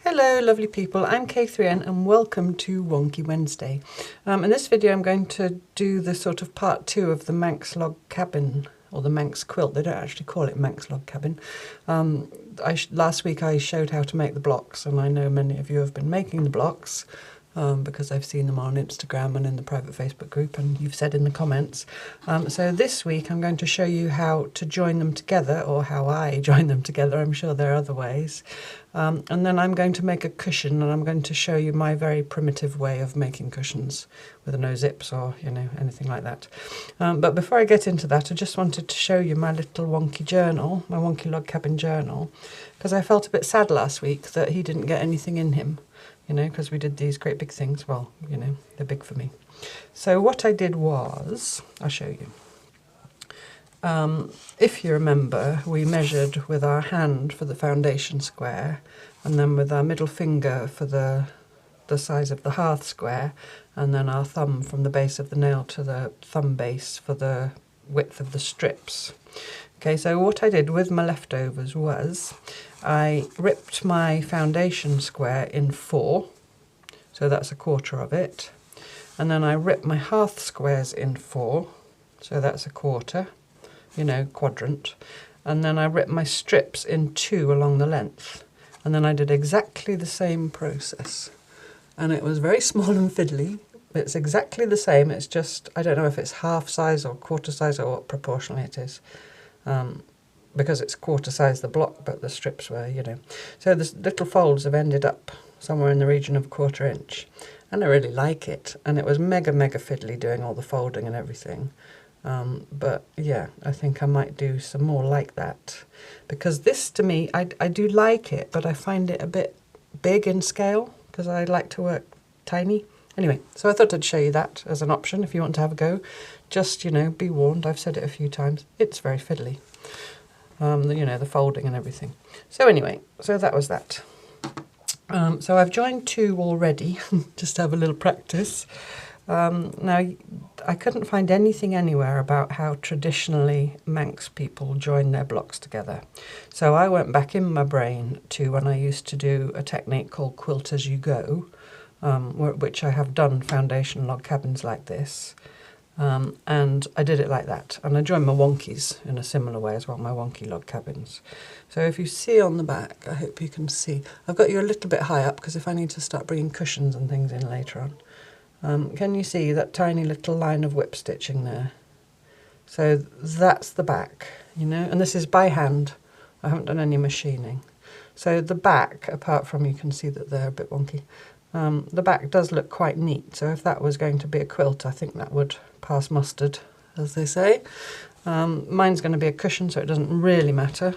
Hello lovely people, I'm K3N and welcome to Wonky Wednesday. In this video I'm going to do the sort of part 2 of the Manx log cabin, or the Manx quilt. They don't actually call it Manx log cabin. Last week I showed how to make the blocks, and I know many of you have been making the blocks because I've seen them on Instagram and in the private Facebook group, and you've said in the comments. So this week I'm going to show you how to join them together, or how I join them together. I'm sure there are other ways. And then I'm going to make a cushion, and I'm going to show you my very primitive way of making cushions with no zips or, you know, anything like that. But before I get into that, I just wanted to show you my little wonky journal, my wonky log cabin journal, because I felt a bit sad last week that he didn't get anything in him, you know, because we did these great big things. Well, you know, they're big for me. So what I did was, I'll show you. If you remember, we measured with our hand for the foundation square, and then with our middle finger for the size of the hearth square, and then our thumb from the base of the nail to the thumb base for the width of the strips. Okay, so what I did with my leftovers was I ripped my foundation square in 4, so that's a quarter of it, and then I ripped my hearth squares in 4, so that's a quarter, you know, quadrant, and then I ripped my strips in 2 along the length, and then I did exactly the same process, and it was very small and fiddly. It's exactly the same, it's just, I don't know if it's half size or quarter size or what proportionally it is, because it's quarter size the block, but the strips were, you know. So the little folds have ended up somewhere in the region of 1/4 inch, and I really like it, and it was mega fiddly doing all the folding and everything. But yeah, I think I might do some more like that, because this, to me, I do like it, but I find it a bit big in scale because I like to work tiny. Anyway, so I thought I'd show you that as an option if you want to have a go. Just, you know, be warned, I've said it a few times, it's very fiddly. You know, the folding and everything. So anyway, so that was that. So I've joined 2 already, just to have a little practice. Now, I couldn't find anything anywhere about how traditionally Manx people join their blocks together. So I went back in my brain to when I used to do a technique called quilt as you go, which I have done foundation log cabins like this. And I did it like that. And I joined my wonkies in a similar way as well, my wonky log cabins. So if you see on the back, I hope you can see, I've got you a little bit high up because if I need to start bringing cushions and things in later on. Can you see that tiny little line of whip stitching there? So that's the back, you know, and this is by hand. I haven't done any machining. So the back, apart from, you can see that they're a bit wonky, the back does look quite neat. So if that was going to be a quilt, I think that would pass mustard, as they say. Mine's going to be a cushion, so it doesn't really matter.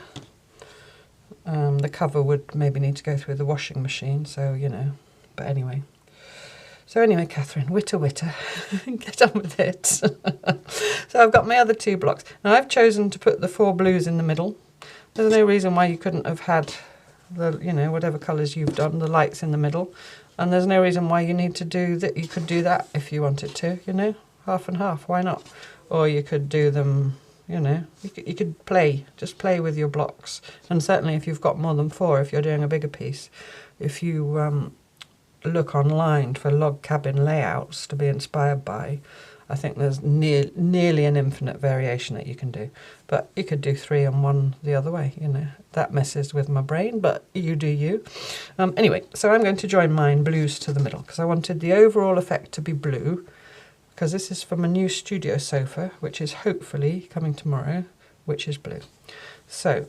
The cover would maybe need to go through the washing machine, so, you know, but anyway. So anyway, Catherine, witter, get on with it. So I've got my other 2 blocks. Now I've chosen to put the 4 blues in the middle. There's no reason why you couldn't have had the, you know, whatever colours you've done, the lights in the middle. And there's no reason why you need to do that. You could do that if you wanted to, you know, half and half, why not? Or you could do them, you know, you could play, just play with your blocks. And certainly if you've got more than 4, if you're doing a bigger piece, if you look online for log cabin layouts to be inspired by, I think there's nearly an infinite variation that you can do. But you could do 3 and 1 the other way, you know. That messes with my brain, but you do you. Anyway, so I'm going to join mine blues to the middle because I wanted the overall effect to be blue, because this is from a new studio sofa, which is hopefully coming tomorrow, which is blue. So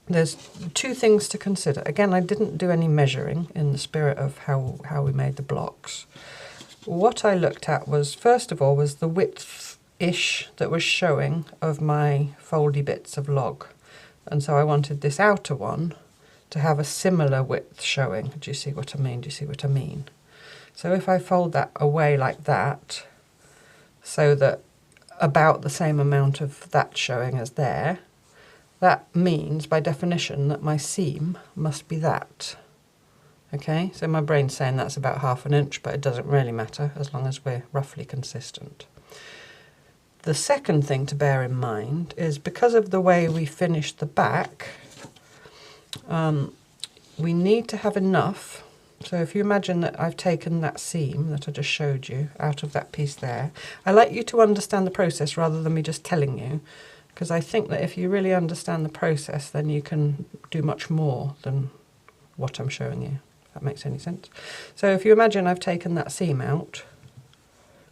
there's 2 things to consider. Again, I didn't do any measuring in the spirit of how we made the blocks. What I looked at was, first of all, was the width-ish that was showing of my foldy bits of log. And so I wanted this outer one to have a similar width showing. Do you see what I mean? Do you see what I mean? So if I fold that away like that, so that about the same amount of that showing as there, that means, by definition, that my seam must be that. Okay, so my brain's saying that's about ½ inch, but it doesn't really matter as long as we're roughly consistent. The second thing to bear in mind is, because of the way we finished the back, we need to have enough. So if you imagine that I've taken that seam that I just showed you out of that piece there, I like you to understand the process rather than me just telling you, because I think that if you really understand the process, then you can do much more than what I'm showing you, if that makes any sense. So if you imagine I've taken that seam out,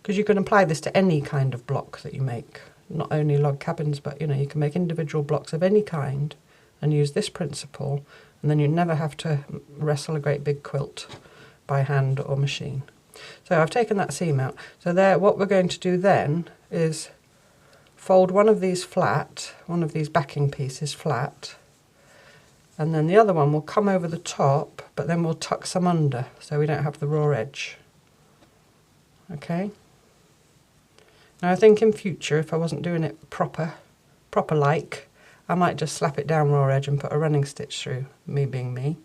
because you can apply this to any kind of block that you make, not only log cabins, but you know, you can make individual blocks of any kind and use this principle, and then you never have to wrestle a great big quilt by hand or machine. So I've taken that seam out. So there, what we're going to do then is fold one of these flat, one of these backing pieces flat, and then the other one will come over the top, but then we'll tuck some under so we don't have the raw edge. Okay? Now I think in future, if I wasn't doing it proper like, I might just slap it down raw edge and put a running stitch through, me being me.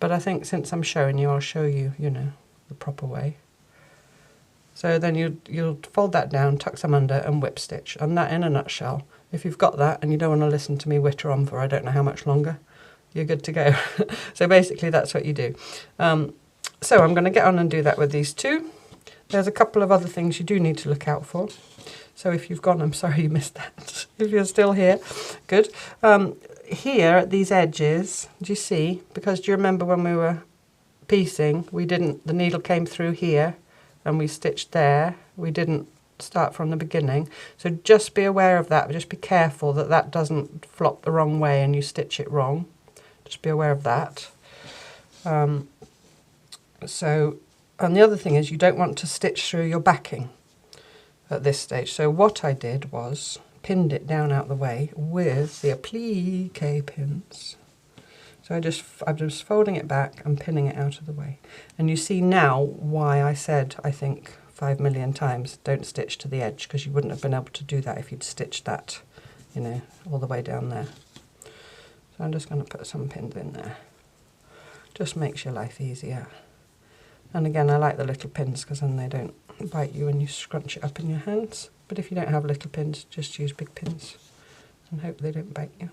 But I think since I'm showing you, I'll show you, you know, the proper way. So then you'll fold that down, tuck some under and whip stitch. And that in a nutshell. If you've got that and you don't want to listen to me witter on for I don't know how much longer, you're good to go. So basically that's what you do. So I'm going to get on and do that with these two. There's a couple of other things you do need to look out for. So if you've gone, I'm sorry you missed that. If you're still here, good. Here at these edges, do you see? Because do you remember when we were piecing, the needle came through here and we stitched there. We didn't start from the beginning. So just be aware of that. Just be careful that that doesn't flop the wrong way and you stitch it wrong. Just be aware of that. And the other thing is you don't want to stitch through your backing at this stage. So what I did was pinned it down out the way with the applique pins. So I'm just folding it back and pinning it out of the way. And you see now why I said, I think 5 million times, don't stitch to the edge, because you wouldn't have been able to do that if you'd stitched that, you know, all the way down there. So I'm just going to put some pins in there. Just makes your life easier. And again, I like the little pins because then they don't bite you when you scrunch it up in your hands. But if you don't have little pins, just use big pins and hope they don't bite you.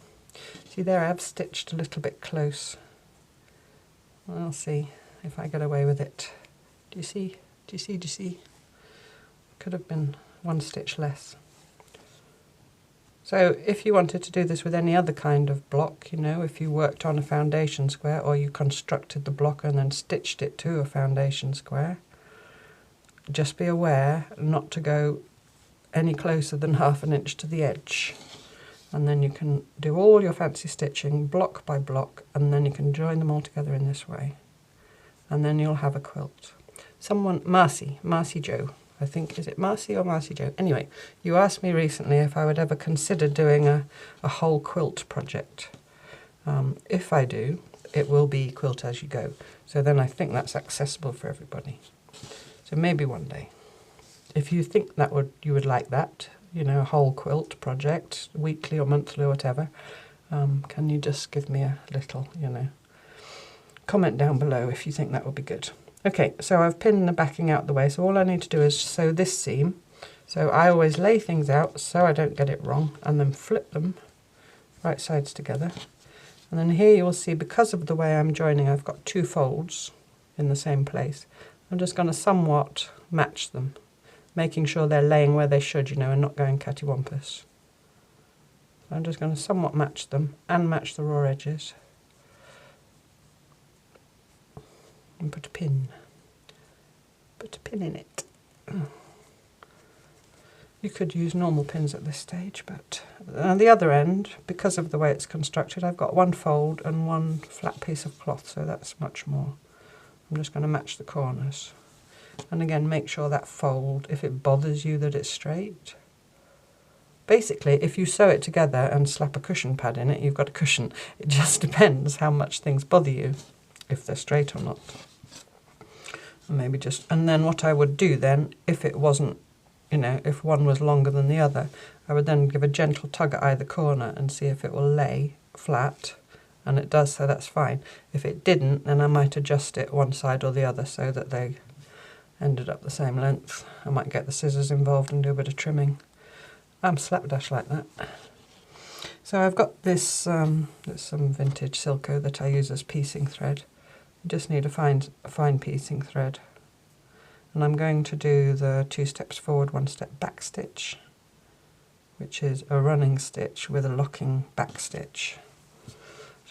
See there, I have stitched a little bit close. I'll see if I get away with it. Do you see? Do you see? Do you see? Could have been one stitch less. So if you wanted to do this with any other kind of block, you know, if you worked on a foundation square or you constructed the block and then stitched it to a foundation square, just be aware not to go any closer than ½ an inch to the edge. And then you can do all your fancy stitching block by block, and then you can join them all together in this way. And then you'll have a quilt. Someone, Marcy Jo, I think, is it Marcy or Marcy Jo? Anyway, you asked me recently if I would ever consider doing a whole quilt project. If I do, it will be quilt as you go. So then I think that's accessible for everybody. So maybe one day. If you think you would like that, you know, a whole quilt project, weekly or monthly or whatever, can you just give me a little, you know, comment down below if you think that would be good. Okay, so I've pinned the backing out the way, so all I need to do is sew this seam. So I always lay things out so I don't get it wrong, and then flip them right sides together. And then here you will see, because of the way I'm joining, I've got two folds in the same place. I'm just going to somewhat match them, making sure they're laying where they should, you know, and not going cattywampus. So I'm just going to somewhat match them and match the raw edges. And put a pin in it. You could use normal pins at this stage, but on the other end, because of the way it's constructed, I've got one fold and one flat piece of cloth, so that's much more. I'm just going to match the corners. And again, make sure that fold, if it bothers you that it's straight. Basically, if you sew it together and slap a cushion pad in it, you've got a cushion. It just depends how much things bother you, if they're straight or not. And maybe and then what I would do then, if it wasn't, you know, if one was longer than the other, I would then give a gentle tug at either corner and see if it will lay flat, and it does, so that's fine. If it didn't, then I might adjust it one side or the other so that they ended up the same length. I might get the scissors involved and do a bit of trimming. I'm slapdash like that. So I've got this, it's some vintage Silco that I use as piecing thread. You just need a fine piecing thread. And I'm going to do the 2 steps forward, 1 step back stitch, which is a running stitch with a locking back stitch.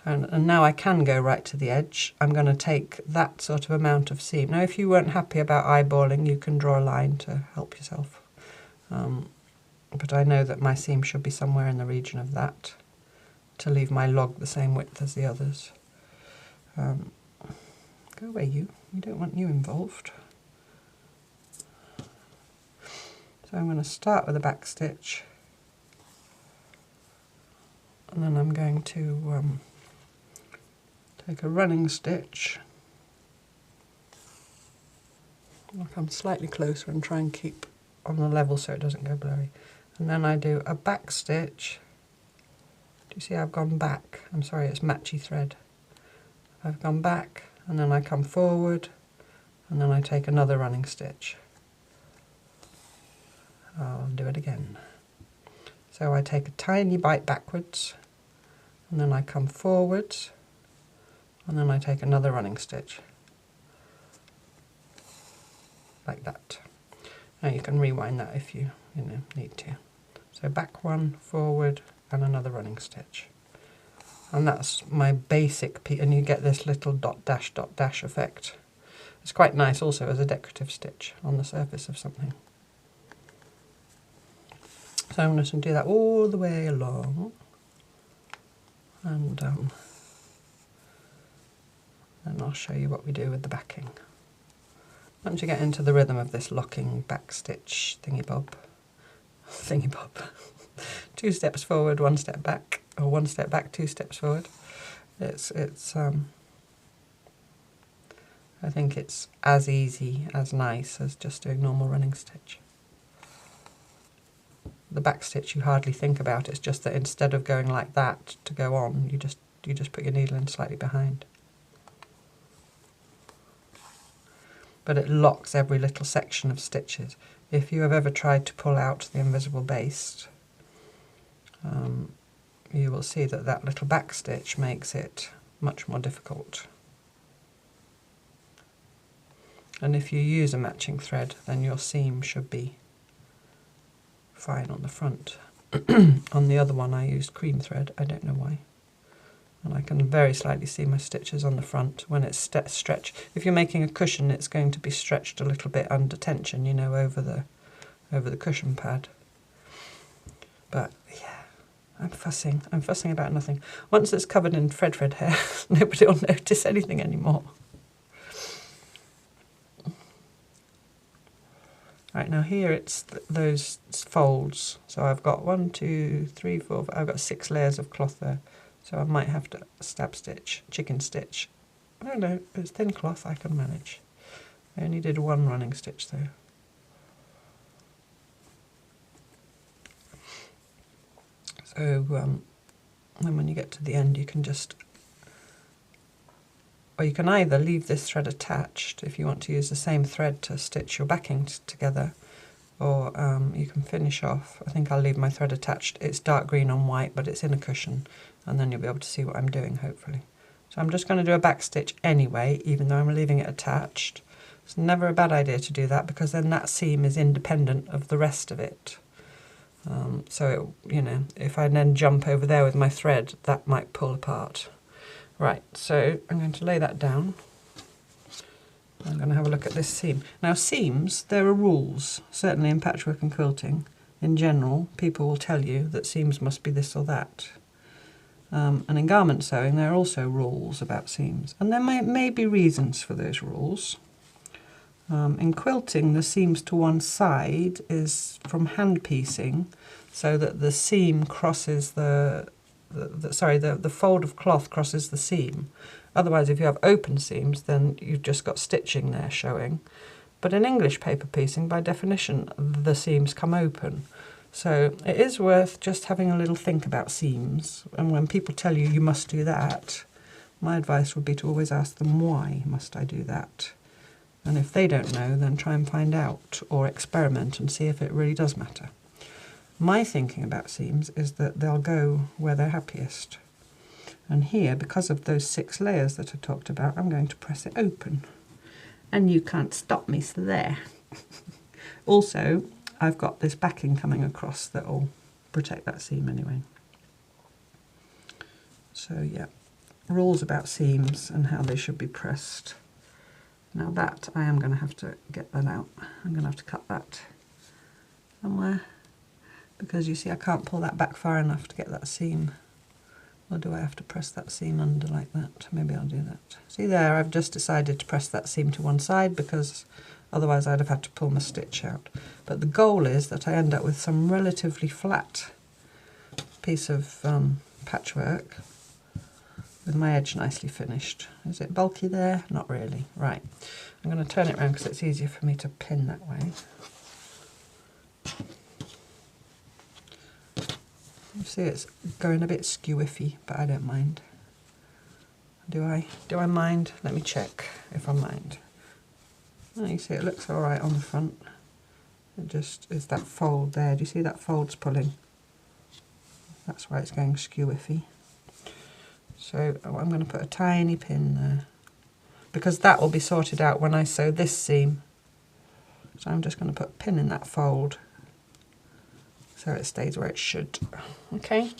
And now I can go right to the edge. I'm going to take that sort of amount of seam. Now if you weren't happy about eyeballing, you can draw a line to help yourself. But I know that my seam should be somewhere in the region of that to leave my log the same width as the others. Go away you, we don't want you involved. So I'm going to start with a back stitch, and then I'm going to take a running stitch. I'll come slightly closer and try and keep on the level so it doesn't go blurry. And then I do a back stitch. Do you see I've gone back? I'm sorry, it's matchy thread. I've gone back, and then I come forward, and then I take another running stitch. I'll do it again. So I take a tiny bite backwards, and then I come forwards, and then I take another running stitch. Like that. Now you can rewind that if you need to. So back one, forward, and another running stitch. And that's my basic piece, and you get this little dot dash effect. It's quite nice also as a decorative stitch on the surface of something. So I'm going to do that all the way along, and then I'll show you what we do with the backing. Once you get into the rhythm of this locking back stitch thingy-bob, 2 steps forward, 1 step back, or 1 step back, 2 steps forward. I think it's as easy, as nice as just doing normal running stitch. The back stitch you hardly think about, it's just that instead of going like that to go on, you just put your needle in slightly behind. But it locks every little section of stitches. If you have ever tried to pull out the invisible baste, you will see that that little back stitch makes it much more difficult. And if you use a matching thread, then your seam should be fine on the front. On the other one I used cream thread, I don't know why. And I can very slightly see my stitches on the front when it's stretched. If you're making a cushion, it's going to be stretched a little bit under tension, over the cushion pad. But yeah, I'm fussing about nothing. Once it's covered in thread hair, nobody will notice anything anymore. Right, now here it's those folds. So I've got 1, 2, 3, 4, I've got 6 layers of cloth there. So I might have to stab stitch, chicken stitch. I don't know, it's thin cloth, I can manage. I only did 1 running stitch though. So then when you get to the end, you can just, or you can either leave this thread attached if you want to use the same thread to stitch your backing together, or you can finish off. I think I'll leave my thread attached. It's dark green on white, but it's in a cushion, and then you'll be able to see what I'm doing, hopefully. So I'm just going to do a back stitch anyway, even though I'm leaving it attached. It's never a bad idea to do that, because then that seam is independent of the rest of it. So, if I then jump over there with my thread, that might pull apart. Right, so I'm going to lay that down. I'm going to have a look at this seam. Now seams, there are rules, certainly in patchwork and quilting. In general, people will tell you that seams must be this or that. And in garment sewing, there are also rules about seams. And there may be reasons for those rules. In quilting, the seams to one side is from hand piecing, so that the seam crosses the fold of cloth crosses the seam. Otherwise, if you have open seams, then you've just got stitching there showing. But in English paper piecing, by definition, the seams come open. So it is worth just having a little think about seams. And when people tell you must do that, my advice would be to always ask them, why must I do that? And if they don't know, then try and find out, or experiment and see if it really does matter. My thinking about seams is that they'll go where they're happiest. And here, because of those 6 layers that I talked about, I'm going to press it open. And you can't stop me, so there. Also, I've got this backing coming across that will protect that seam anyway. So yeah, rules about seams and how they should be pressed. Now that, I am going to have to get that out. I'm going to have to cut that somewhere, because you see I can't pull that back far enough to get that seam. Or do I have to press that seam under like that? Maybe I'll do that. See there, I've just decided to press that seam to one side because otherwise I'd have had to pull my stitch out. But the goal is that I end up with some relatively flat piece of patchwork with my edge nicely finished. Is it bulky there? Not really. Right. I'm going to turn it around because it's easier for me to pin that way. You see it's going a bit skew-iffy, but I don't mind. Do I mind? Let me check if I mind. Oh, you see it looks alright on the front. It just is that fold there. Do you see that fold's pulling? That's why it's going skew-iffy. So I'm going to put a tiny pin there, because that will be sorted out when I sew this seam. So I'm just going to put a pin in that fold so it stays where it should. Okay,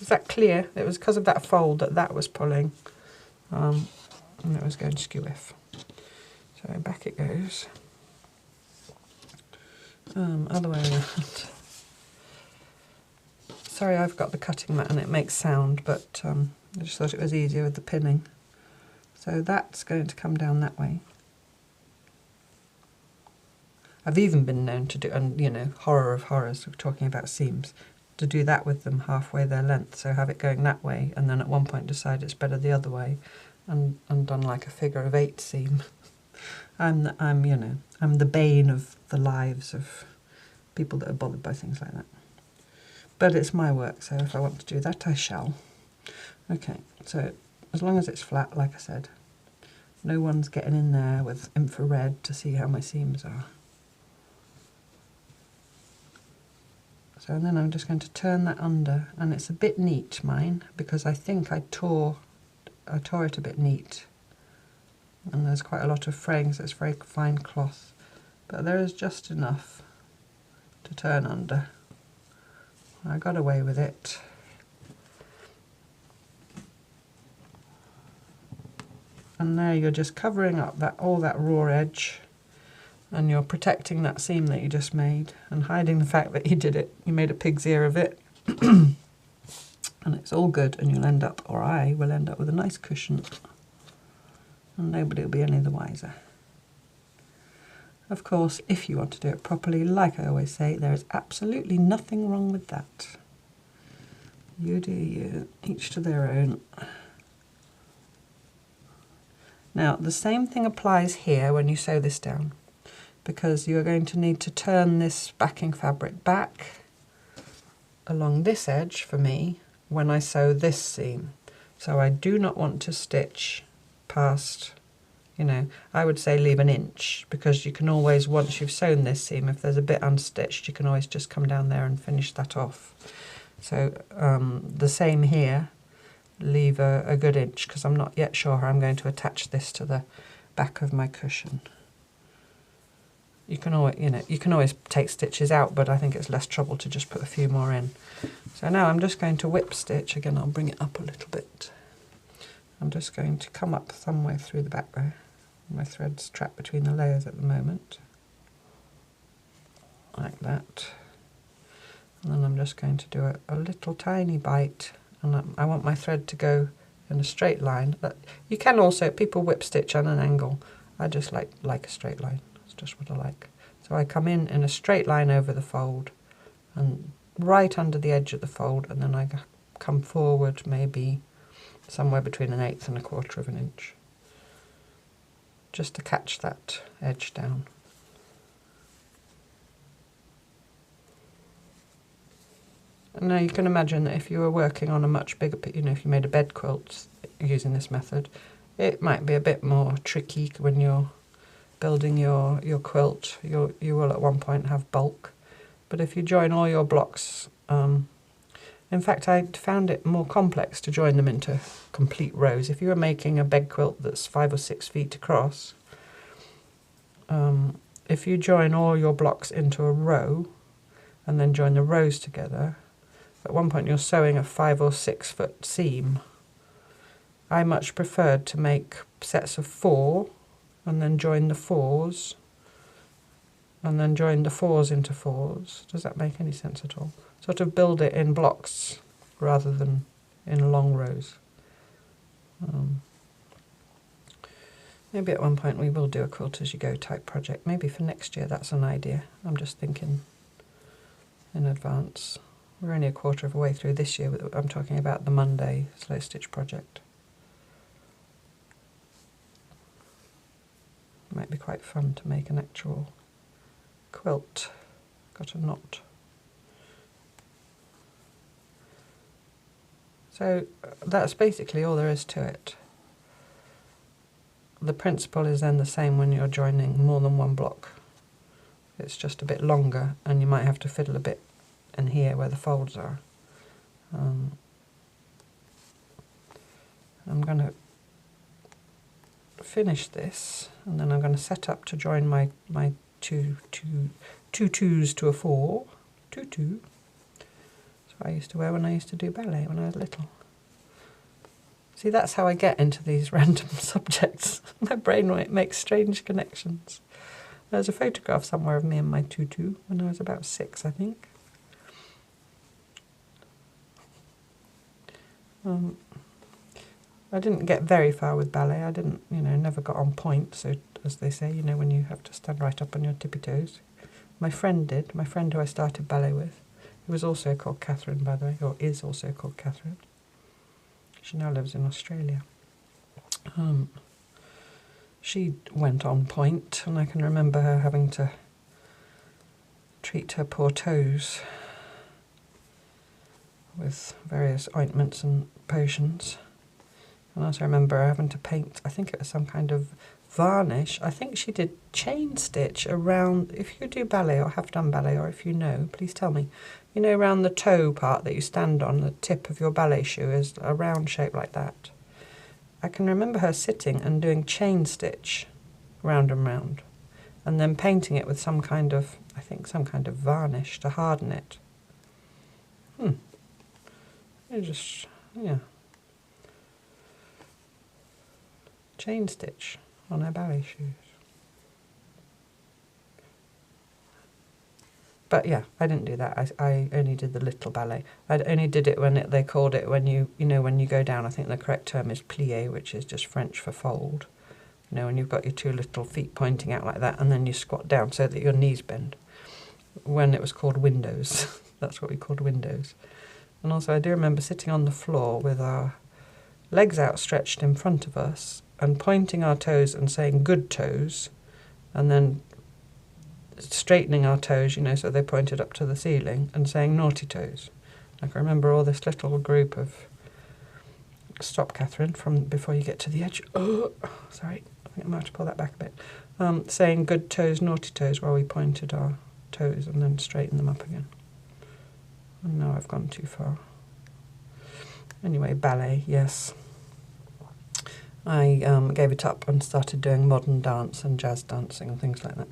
is that clear? It was because of that fold that was pulling, and it was going skew-iff. So back it goes. Other way around. Sorry, I've got the cutting mat and it makes sound, but I just thought it was easier with the pinning. So that's going to come down that way. I've even been known to do, and you know, horror of horrors, we're talking about seams, to do that with them halfway their length. So have it going that way, and then at one point decide it's better the other way, and done like a figure of 8 seam. I'm the bane of the lives of people that are bothered by things like that. But it's my work, so if I want to do that, I shall. Okay, so as long as it's flat, like I said, no one's getting in there with infrared to see how my seams are. So then I'm just going to turn that under, and it's a bit neat, mine, because I think I tore it a bit neat. And there's quite a lot of fraying, so it's very fine cloth. But there is just enough to turn under. I got away with it. And there you're just covering up all that raw edge, and you're protecting that seam that you just made and hiding the fact that you made a pig's ear of it. And it's all good, and you'll end up, or I will end up with a nice cushion, and nobody will be any the wiser. Of course, if you want to do it properly, like I always say, there is absolutely nothing wrong with that. You do you, each to their own. Now, the same thing applies here when you sew this down, because you are going to need to turn this backing fabric back along this edge for me when I sew this seam. So I do not want to stitch past, you know, I would say leave an inch, because you can always, once you've sewn this seam, if there's a bit unstitched, you can always just come down there and finish that off. So the same here, leave a good inch, because I'm not yet sure how I'm going to attach this to the back of my cushion. You can always take stitches out, but I think it's less trouble to just put a few more in. So now I'm just going to whip stitch again. I'll bring it up a little bit. I'm just going to come up somewhere through the back there. My thread's trapped between the layers at the moment, like that. And then I'm just going to do a little tiny bite, and I want my thread to go in a straight line. But you can also, people whip stitch on an angle. I just like a straight line. That's just what I like. So I come in a straight line over the fold and right under the edge of the fold, and then I come forward maybe somewhere between 1/8 and 1/4 of an inch, just to catch that edge down. And now you can imagine that if you were working on a much bigger, if you made a bed quilt using this method, it might be a bit more tricky when you're building your quilt. You will at one point have bulk, But if you join all your blocks, in fact, I found it more complex to join them into complete rows. If you were making a bed quilt that's 5 or 6 feet across, if you join all your blocks into a row and then join the rows together, at one point you're sewing a 5 or 6 foot seam. I much preferred to make sets of 4 and then join the 4s and then join the 4s into 4s. Does that make any sense at all? Sort of build it in blocks rather than in long rows. Maybe at one point we will do a quilt as you go type project. Maybe for next year, that's an idea. I'm just thinking in advance. We're only a quarter of a way through this year. I'm talking about the Monday slow stitch project. It might be quite fun to make an actual quilt. Got a knot. So that's basically all there is to it. The principle is then the same when you're joining more than one block. It's just a bit longer and you might have to fiddle a bit in here where the folds are. I'm going to finish this and then I'm going to set up to join my two twos to a 4. Tutu. That's what I used to wear when I used to do ballet when I was little. See, that's how I get into these random subjects. My brain makes strange connections. There's a photograph somewhere of me and my tutu when I was about 6, I think. I didn't get very far with ballet. I didn't, never got on point, so as they say, when you have to stand right up on your tippy toes. My friend did. My friend who I started ballet with, who was also called Catherine, by the way, or is also called Catherine. She now lives in Australia. She went on point, and I can remember her having to treat her poor toes with various ointments and potions. And I also remember her having to paint, I think it was some kind of varnish. I think she did chain stitch around, if you do ballet or have done ballet, or if you know, please tell me. Around the toe part that you stand on, the tip of your ballet shoe is a round shape like that. I can remember her sitting and doing chain stitch round and round, and then painting it with some kind of, I think some kind of varnish to harden it. Chain stitch on her ballet shoes. But yeah, I didn't do that. I only did the little ballet. I only did it when they called it when when you go down. I think the correct term is plié, which is just French for fold. When you've got your 2 little feet pointing out like that, and then you squat down so that your knees bend. When it was called windows, that's what we called windows. And also, I do remember sitting on the floor with our legs outstretched in front of us and pointing our toes and saying "good toes," and then straightening our toes, so they pointed up to the ceiling, and saying naughty toes. I can remember all this little group of, stop Catherine, from before you get to the edge. Oh, sorry, I think I might have to pull that back a bit. Saying good toes, naughty toes, while we pointed our toes and then straightened them up again. And now I've gone too far. Anyway, ballet, yes. I gave it up and started doing modern dance and jazz dancing and things like that.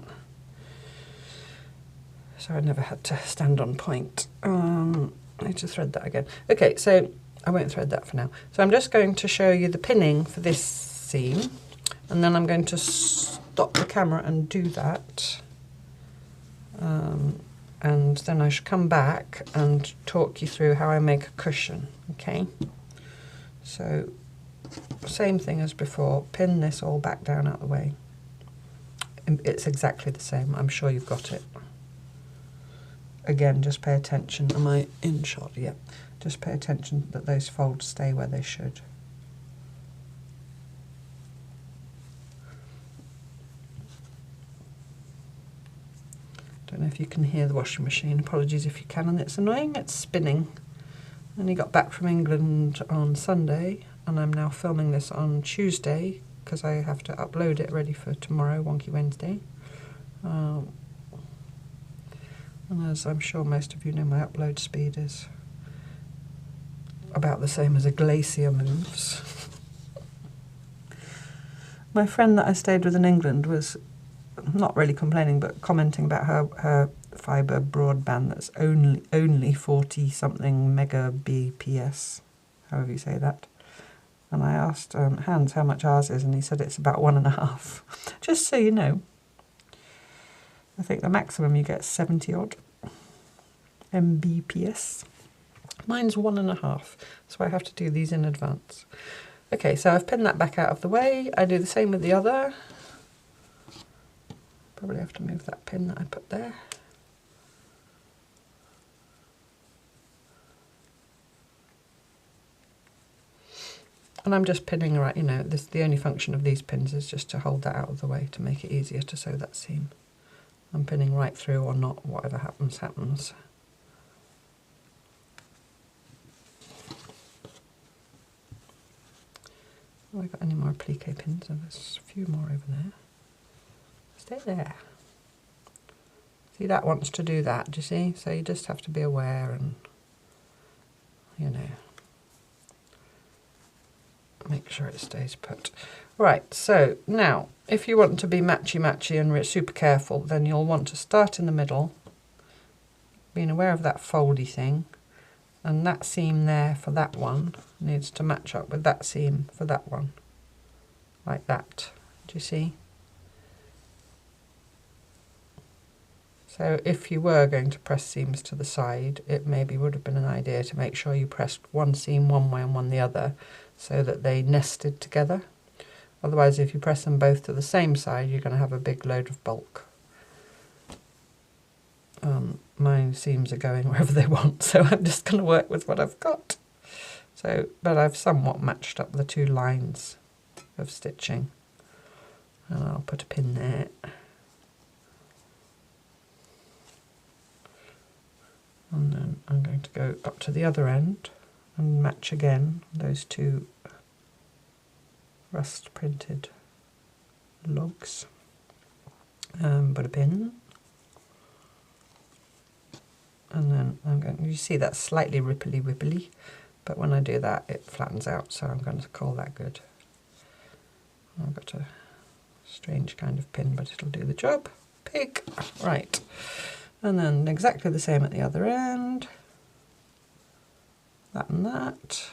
So I never had to stand on point. I need to thread that again. Okay, so I won't thread that for now. So I'm just going to show you the pinning for this seam, and then I'm going to stop the camera and do that. And then I should come back and talk you through how I make a cushion, okay? So, same thing as before, pin this all back down out the way. It's exactly the same, I'm sure you've got it. Again, just pay attention. Am I in shot? Yeah. Just pay attention that those folds stay where they should. Don't know if you can hear the washing machine. Apologies if you can, and it's annoying. It's spinning. And he got back from England on Sunday, and I'm now filming this on Tuesday because I have to upload it ready for tomorrow, Wonky Wednesday. And as I'm sure most of you know, my upload speed is about the same as a glacier moves. My friend that I stayed with in England was not really complaining, but commenting about her fibre broadband that's only 40 something mega BPS, however you say that. And I asked Hans how much ours is, and he said it's about 1.5. Just so you know, I think the maximum you get is 70 odd Mbps. Mine's 1.5, so I have to do these in advance. Okay, so I've pinned that back out of the way. I do the same with the other. Probably have to move that pin that I put there. And I'm just pinning right, you know, the only function of these pins is just to hold that out of the way to make it easier to sew that seam. I'm pinning right through or not, whatever happens, happens. Have I got any more applique pins? Oh, there's a few more over there. Stay there. See, that wants to do that, do you see? So you just have to be aware and, you know, make sure it stays put. Right, so now, if you want to be matchy-matchy and super careful, then you'll want to start in the middle, being aware of that foldy thing, and that seam there for that one needs to match up with that seam for that one, like that. Do you see? So if you were going to press seams to the side, it maybe would have been an idea to make sure you pressed one seam one way and one the other, so that they nested together. Otherwise, if you press them both to the same side, you're going to have a big load of bulk. My seams are going wherever they want, so I'm just going to work with what I've got. So, but I've somewhat matched up the two lines of stitching. And I'll put a pin there. And then I'm going to go up to the other end and match again those two rust printed logs. Put a pin, and then I'm going, you see that's slightly ripply wibbly, but when I do that it flattens out, so I'm going to call that good. I've got a strange kind of pin, but it'll do the job. Pig. Right, and then exactly the same at the other end, that and that.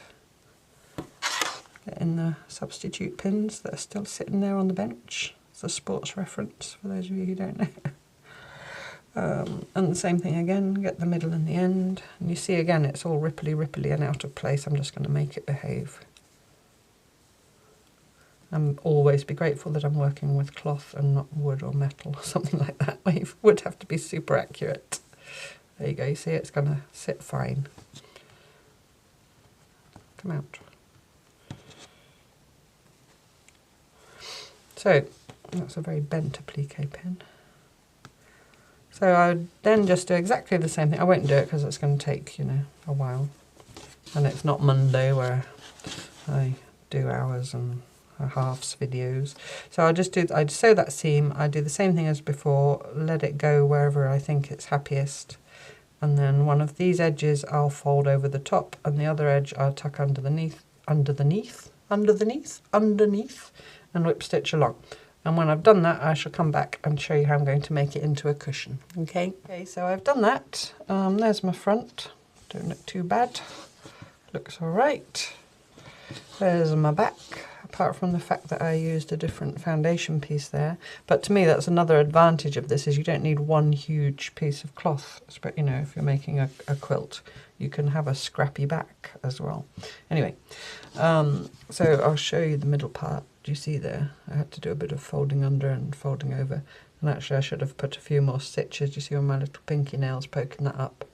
Get in the substitute pins that are still sitting there on the bench. It's a sports reference for those of you who don't know. And the same thing again, get the middle and the end. And you see again it's all ripply and out of place. I'm just going to make it behave. And always be grateful that I'm working with cloth and not wood or metal or something like that, where you would have to be super accurate. There you go, you see it's going to sit fine. Come out. So that's a very bent applique pin. So I then just do exactly the same thing. I won't do it because it's going to take, you know, a while. And it's not Monday where I do hours and halves videos. So I'd sew that seam, I do the same thing as before, let it go wherever I think it's happiest. And then one of these edges I'll fold over the top, and the other edge I'll tuck underneath, and whip stitch along. And when I've done that, I shall come back and show you how I'm going to make it into a cushion. Okay, so I've done that. There's my front. Don't look too bad. Looks all right. There's my back, apart from the fact that I used a different foundation piece there. But to me, that's another advantage of this, is you don't need one huge piece of cloth. But, you know, if you're making a quilt, you can have a scrappy back as well. Anyway, so I'll show you the middle part. Do you see there? I had to do a bit of folding under and folding over. And actually I should have put a few more stitches. Do you see all my little pinky nails poking that up?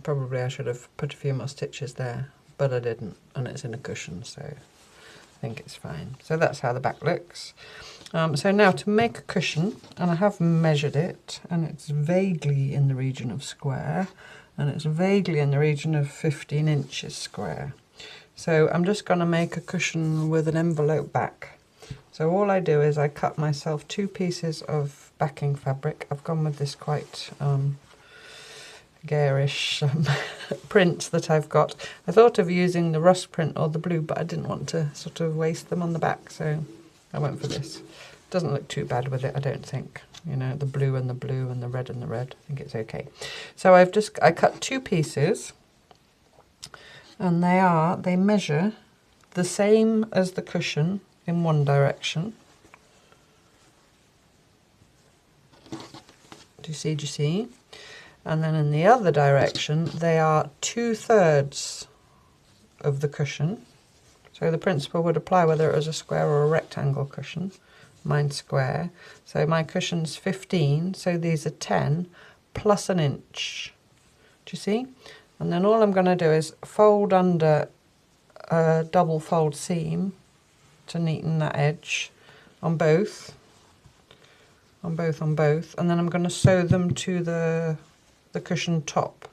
Probably I should have put a few more stitches there, but I didn't. And it's in a cushion, so I think it's fine. So that's how the back looks. So now to make a cushion, and I have measured it, and it's vaguely in the region of square, and it's vaguely in the region of 15 inches square. So I'm just going to make a cushion with an envelope back. So all I do is I cut myself 2 pieces of backing fabric. I've gone with this quite garish prints that I've got. I thought of using the rust print or the blue, but I didn't want to sort of waste them on the back, so I went for this. Doesn't look too bad with it, I don't think. You know, the blue and the blue and the red and the red. I think it's okay. So I cut 2 pieces, and they measure the same as the cushion in one direction. Do you see? And then in the other direction, they are 2/3 of the cushion. So the principle would apply whether it was a square or a rectangle cushion. Mine's square. So my cushion's 15, so these are 10 plus an inch. Do you see? And then all I'm going to do is fold under a double fold seam to neaten that edge on both. On both, and then I'm going to sew them to the cushion top.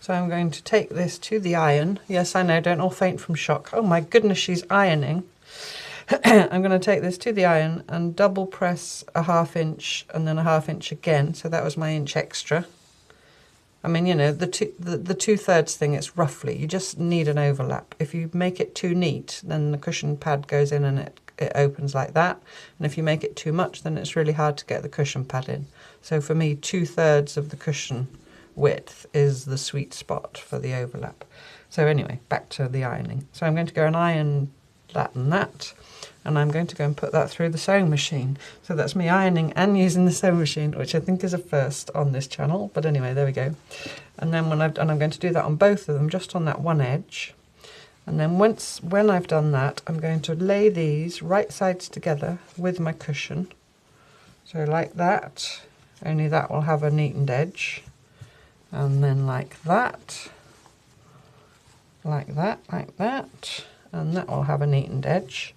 So I'm going to take this to the iron. Yes, I know, don't all faint from shock. Oh my goodness, she's ironing. I'm going to take this to the iron and double press a 1/2 inch and then a 1/2 inch again. So that was my inch extra. I mean, you know, the 2/3 thing, it's roughly, you just need an overlap. If you make it too neat, then the cushion pad goes in and it opens like that. And if you make it too much, then it's really hard to get the cushion pad in. So for me, 2/3 of the cushion width is the sweet spot for the overlap. So anyway, back to the ironing. So I'm going to go and iron that and that, and I'm going to go and put that through the sewing machine. So that's me ironing and using the sewing machine, which I think is a first on this channel, but anyway, there we go. And then I'm going to do that on both of them, just on that one edge. And then when I've done that, I'm going to lay these right sides together with my cushion. So like that, only that will have a neatened edge. And then like that, like that, like that, and that will have a neatened edge.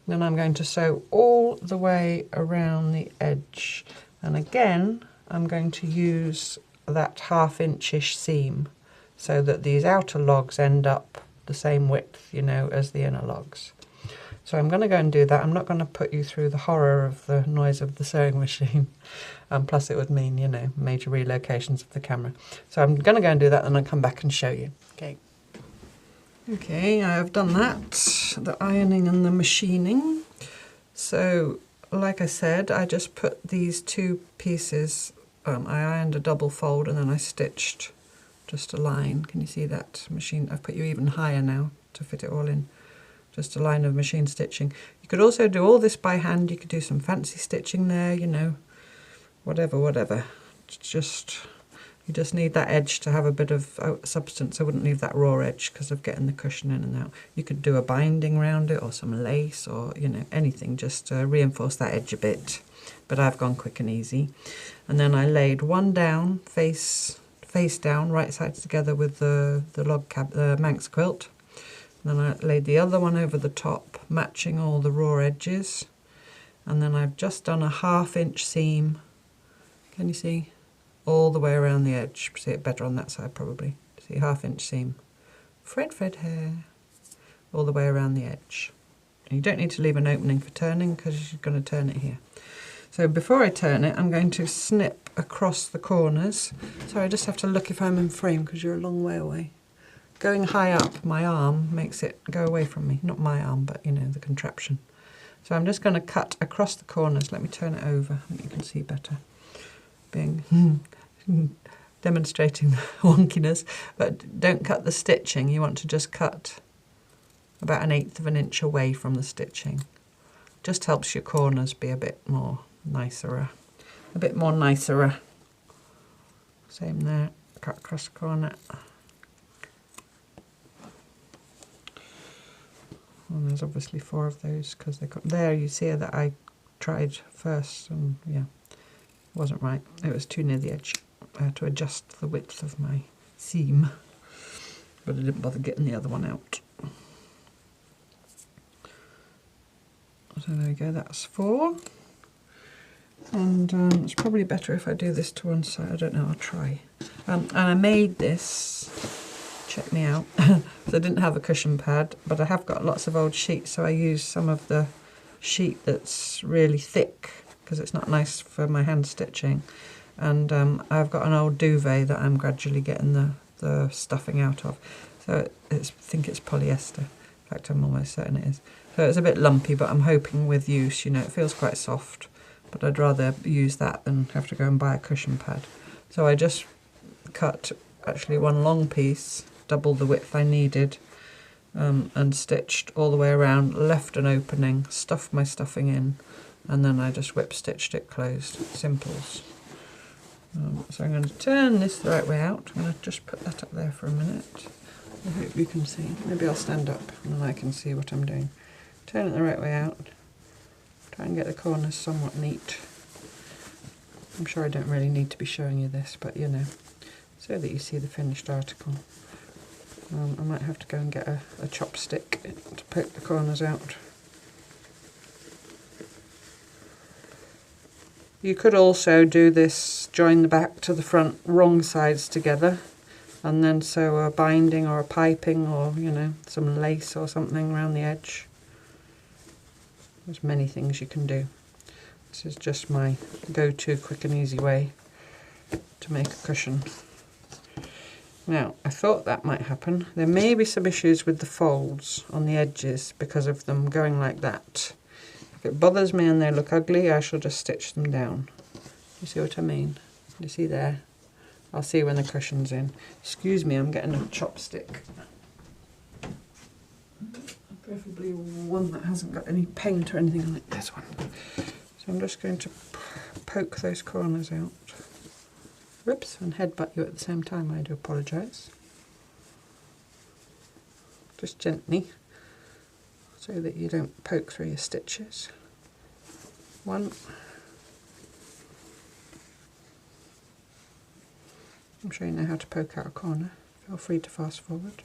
Then I'm going to sew all the way around the edge. And again, I'm going to use that 1/2 inch-ish seam so that these outer logs end up the same width, you know, as the inner logs. So I'm going to go and do that. I'm not going to put you through the horror of the noise of the sewing machine. Plus it would mean, you know, major relocations of the camera. So I'm going to go and do that and I'll come back and show you. Okay. Okay, I have done that, the ironing and the machining. So, like I said, I just put these 2 pieces, I ironed a double fold and then I stitched just a line. Can you see that machine? I've put you even higher now to fit it all in. Just a line of machine stitching. You could also do all this by hand. You could do some fancy stitching there, you know, whatever. You just need that edge to have a bit of substance. I wouldn't leave that raw edge because of getting the cushion in and out. You could do a binding around it or some lace or, you know, anything just to reinforce that edge a bit. But I've gone quick and easy. And then I laid one down, face down, right sides together with the Manx quilt. Then I laid the other one over the top, matching all the raw edges. And then I've just done a 1/2 inch seam. Can you see? All the way around the edge. See it better on that side probably. See, 1/2 inch seam. Fred hair. All the way around the edge. And you don't need to leave an opening for turning because you're going to turn it here. So before I turn it, I'm going to snip across the corners. So I just have to look if I'm in frame because you're a long way away. Going high up my arm makes it go away from me. Not my arm, but you know, the contraption. So I'm just going to cut across the corners. Let me turn it over. I think you can see better. Demonstrating the wonkiness, but don't cut the stitching. You want to just cut about 1/8 of an inch away from the stitching. Just helps your corners be a bit more nicer. Same there. Cut across the corner. And there's obviously 4 of those because they got there. You see that I tried first, and yeah. Wasn't right. It was too near the edge. I had to adjust the width of my seam, but I didn't bother getting the other one out. So there we go, that's 4. And it's probably better if I do this to one side. I don't know, I'll try. And I made this, check me out, so I didn't have a cushion pad, but I have got lots of old sheets, so I used some of the sheet that's really thick, because it's not nice for my hand stitching. and I've got an old duvet that I'm gradually getting the stuffing out of. So I think it's polyester. In fact, I'm almost certain it is. So it's a bit lumpy, but I'm hoping with use, you know, it feels quite soft. But I'd rather use that than have to go and buy a cushion pad. So I just cut actually one long piece, double the width I needed, and stitched all the way around, left an opening, stuffed my stuffing in, and then I just whip stitched it closed. Simples. So I'm going to turn this the right way out. I'm going to just put that up there for a minute. I hope you can see. Maybe I'll stand up and then I can see what I'm doing. Turn it the right way out. Try and get the corners somewhat neat. I'm sure I don't really need to be showing you this, but you know, so that you see the finished article. I might have to go and get a chopstick to poke the corners out. You could also do this, join the back to the front, wrong sides together, and then sew a binding or a piping or, you know, some lace or something around the edge. There's many things you can do. This is just my go-to quick and easy way to make a cushion. Now, I thought that might happen. There may be some issues with the folds on the edges because of them going like that. If it bothers me and they look ugly, I shall just stitch them down. You see what I mean? You see there? I'll see when the cushion's in. Excuse me, I'm getting a chopstick. Preferably one that hasn't got any paint or anything on it. This one. So I'm just going to poke those corners out. Whoops, and headbutt you at the same time. I do apologise. Just gently, so that you don't poke through your stitches. One. I'm sure you know how to poke out a corner. Feel free to fast forward.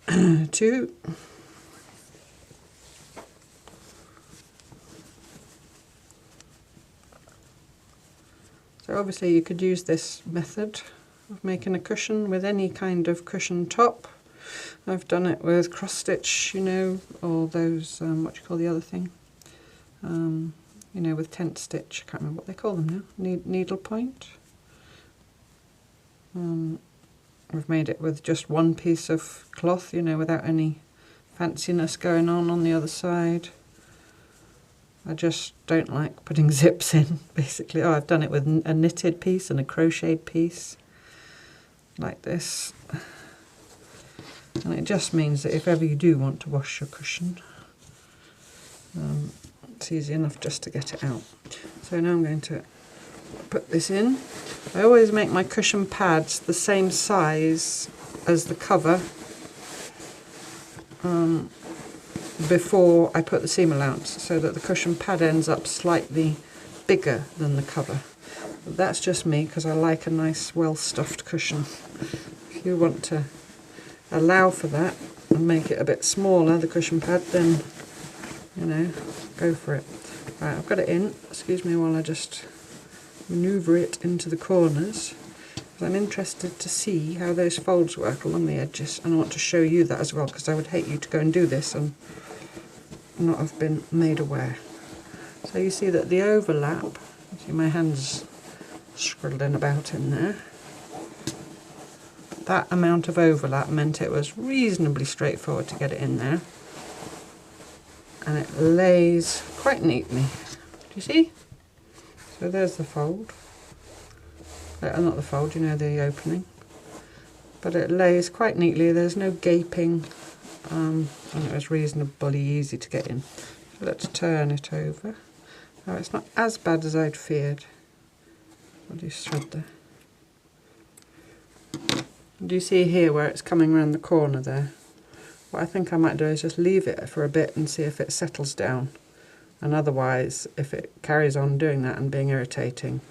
2. So obviously you could use this method of making a cushion with any kind of cushion top. I've done it with cross stitch, you know, or those, what do you call the other thing? You know, with tent stitch, I can't remember what they call them now, needle point. We've made it with just one piece of cloth, you know, without any fanciness going on the other side. I just don't like putting zips in, basically. Oh, I've done it with a knitted piece and a crocheted piece, like this. And it just means that if ever you do want to wash your cushion, it's easy enough just to get it out. So now I'm going to put this in. I always make my cushion pads the same size as the cover before I put the seam allowance, so that the cushion pad ends up slightly bigger than the cover. But that's just me, because I like a nice well-stuffed cushion. If you want to allow for that and make it a bit smaller, the cushion pad, then, you know, go for it. Right, I've got it in. Excuse me while I just manoeuvre it into the corners. I'm interested to see how those folds work along the edges, and I want to show you that as well, because I would hate you to go and do this and not have been made aware. So you see that the overlap, you see my hands scribbling about in there, that amount of overlap meant it was reasonably straightforward to get it in there, and it lays quite neatly. Do you see? So there's the fold. Not the fold, you know, the opening. But it lays quite neatly, there's no gaping, and it was reasonably easy to get in. So let's turn it over. Now it's not as bad as I'd feared. What do you thread there? Do you see here where it's coming around the corner there? What I think I might do is just leave it for a bit and see if it settles down. And otherwise, if it carries on doing that and being irritating,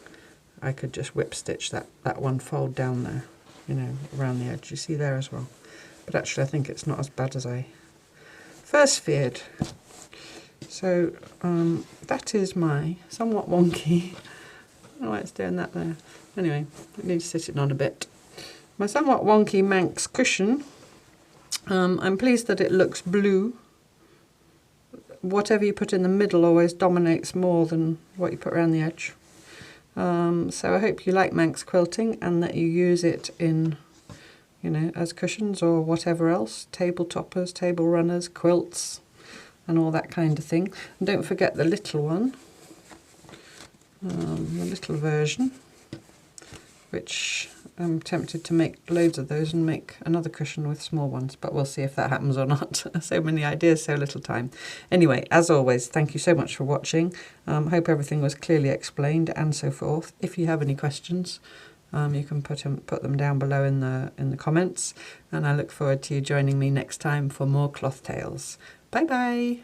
I could just whip stitch that one fold down there, you know, around the edge. You see there as well. But actually I think it's not as bad as I first feared. So that is my somewhat wonky, I don't know why it's doing that there. Anyway, I need to sit it on a bit. My somewhat wonky Manx cushion. I'm pleased that it looks blue. Whatever you put in the middle always dominates more than what you put around the edge. So I hope you like Manx quilting and that you use it in, you know, as cushions or whatever else, table toppers, table runners, quilts and all that kind of thing. And don't forget the little one, the little version, which I'm tempted to make loads of those and make another cushion with small ones, but we'll see if that happens or not. So many ideas, so little time. Anyway, as always, thank you so much for watching. Hope everything was clearly explained and so forth. If you have any questions, you can put them down below in the comments, and I look forward to you joining me next time for more cloth tales. Bye bye.